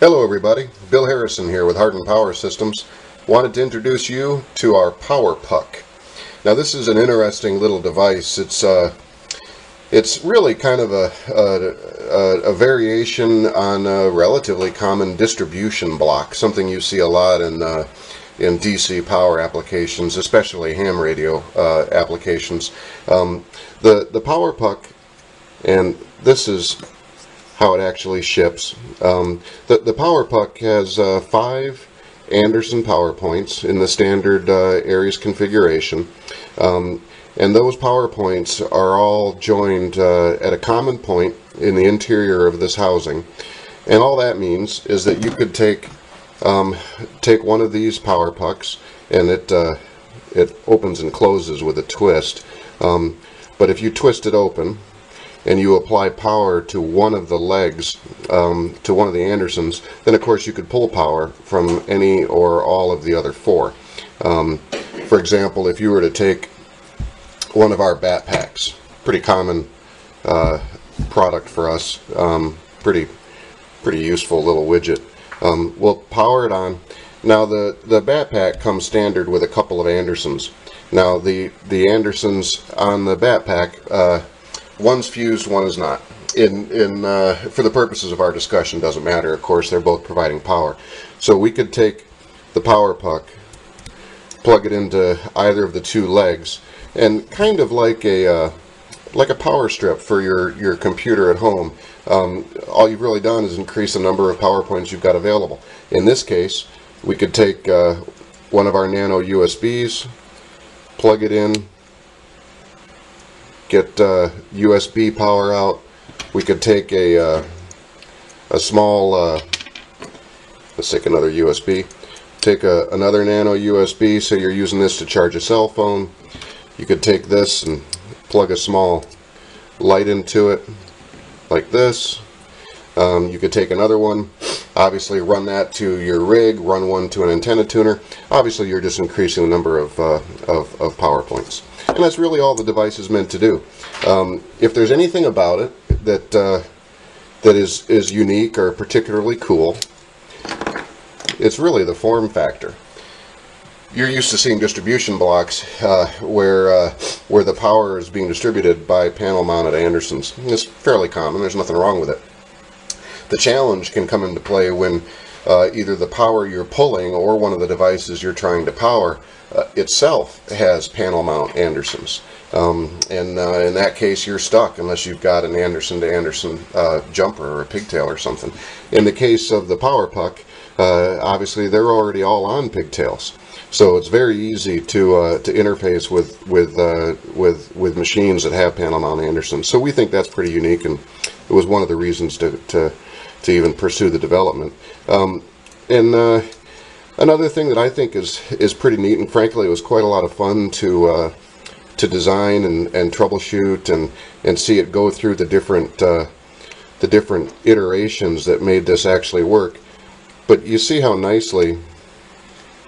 Hello everybody, Bill Harrison here with Hardin Power Systems. Wanted to introduce you to our Power Puck. Now this is an interesting little device. It's really kind of a variation on a relatively common distribution block, something you see a lot in DC power applications, especially ham radio applications. The Power Puck, and this is how it actually ships. The Power Puck has 5 Anderson power points in the standard Aries configuration, and those power points are all joined at a common point in the interior of this housing. And all that means is that you could take one of these Power Pucks, and it opens and closes with a twist. But if you twist it open and you apply power to one of the legs, to one of the Andersons, then of course you could pull power from any or all of the other 4. For example, if you were to take one of our bat packs, pretty common product for us, pretty useful little widget. We'll power it on. Now the bat pack comes standard with a couple of Andersons. Now the Andersons on the bat pack, one's fused, one is not. For the purposes of our discussion, doesn't matter. Of course, they're both providing power. So we could take the Power Puck, plug it into either of the 2 legs, and kind of like a power strip for your computer at home. All you've really done is increase the number of power points you've got available. In this case, we could take one of our nano USBs, plug it in, get USB power out. We could take a small, let's take another USB, take another nano USB, so you're using this to charge a cell phone. You could take this and plug a small light into it like this. You could take another one, obviously run that to your rig, run one to an antenna tuner. Obviously you're just increasing the number of power points. And that's really all the device is meant to do. If there's anything about it that is unique or particularly cool, it's really the form factor. You're used to seeing distribution blocks where the power is being distributed by panel-mounted Andersons. It's fairly common. There's nothing wrong with it. The challenge can come into play when either the power you're pulling or one of the devices you're trying to power itself has panel mount Andersons. In that case, you're stuck unless you've got an Anderson to Anderson jumper or a pigtail or something. In the case of the Power Puck, obviously they're already all on pigtails, so it's very easy to interface with machines that have panel mount Andersons. So we think that's pretty unique, and it was one of the reasons to even pursue the development. Another thing that I think is pretty neat, and frankly it was quite a lot of fun to design and troubleshoot and see it go through the different iterations that made this actually work. But you see how nicely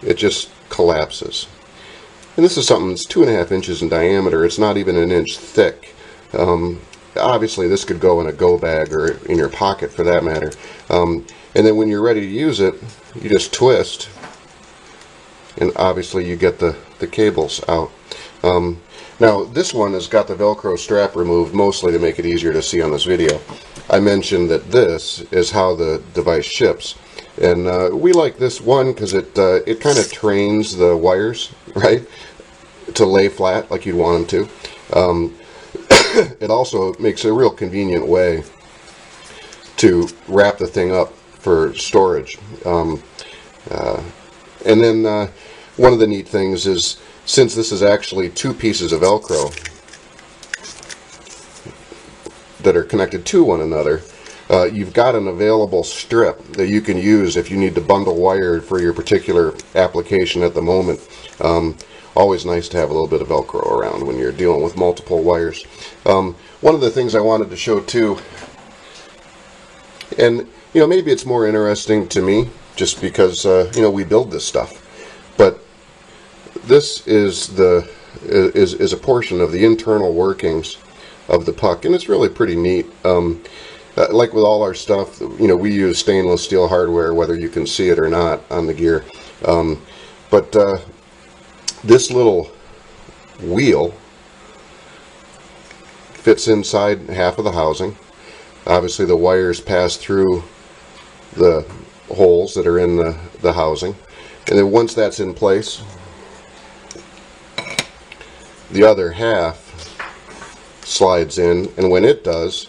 it just collapses. And this is something that's 2.5 inches in diameter. It's not even an inch thick. Obviously this could go in a go bag or in your pocket for that matter. And then when you're ready to use it, you just twist, and obviously you get the cables out. Now this one has got the Velcro strap removed, mostly to make it easier to see on this video. I mentioned that this is how the device ships, and we like this one because it kind of trains the wires, right, to lay flat like you'd want them to. It also makes a real convenient way to wrap the thing up for storage. And then one of the neat things is, since this is actually 2 pieces of Velcro that are connected to one another, you've got an available strip that you can use if you need to bundle wire for your particular application at the moment. Always nice to have a little bit of Velcro around when you're dealing with multiple wires. One of the things I wanted to show too, and maybe it's more interesting to me just because we build this stuff, but this is a portion of the internal workings of the puck, and it's really pretty neat. like with all our stuff, you know, we use stainless steel hardware, whether you can see it or not on the gear. But this little wheel fits inside half of the housing. Obviously the wires pass through the holes that are in the housing, and then once that's in place, the other half slides in, and when it does,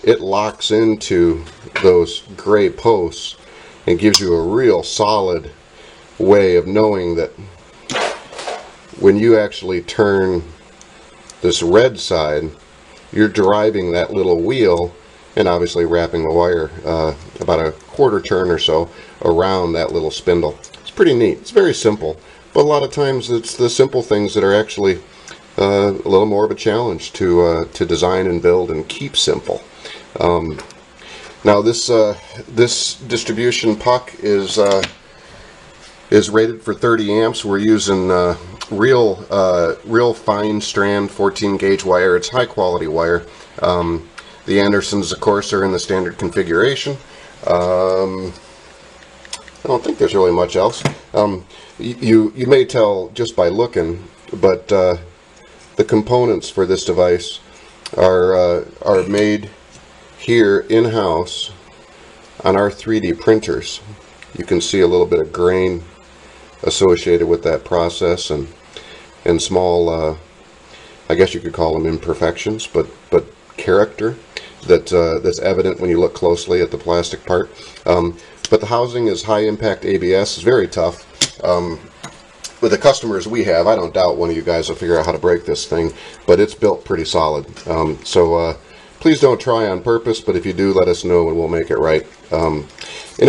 it locks into those gray posts and gives you a real solid way of knowing that when you actually turn this red side, you're driving that little wheel and obviously wrapping the wire about a quarter turn or so around that little spindle. It's pretty neat. It's very simple, but a lot of times it's the simple things that are actually a little more of a challenge to design and build and keep simple. Now this distribution puck is rated for 30 amps. We're using real fine strand 14 gauge wire. It's high quality wire. The Andersons, of course, are in the standard configuration. I don't think there's really much else. You may tell just by looking, but the components for this device are made here in-house on our 3D printers. You can see a little bit of grain associated with that process, and small, I guess you could call them imperfections, but character that's evident when you look closely at the plastic part. But the housing is high impact ABS. It's very tough. With the customers we have, I don't doubt one of you guys will figure out how to break this thing, but it's built pretty solid. So please don't try on purpose, but if you do, let us know and we'll make it right. In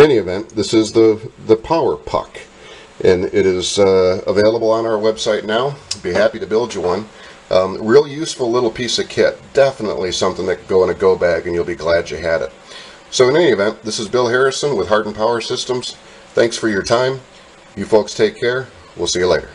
any event, this is the Power Puck, and it is available on our website now. Be happy to build you one. Real useful little piece of kit. Definitely something that can go in a go bag and you'll be glad you had it. So in any event, this is Bill Harrison with Hardin Power Systems. Thanks for your time. You folks take care. We'll see you later.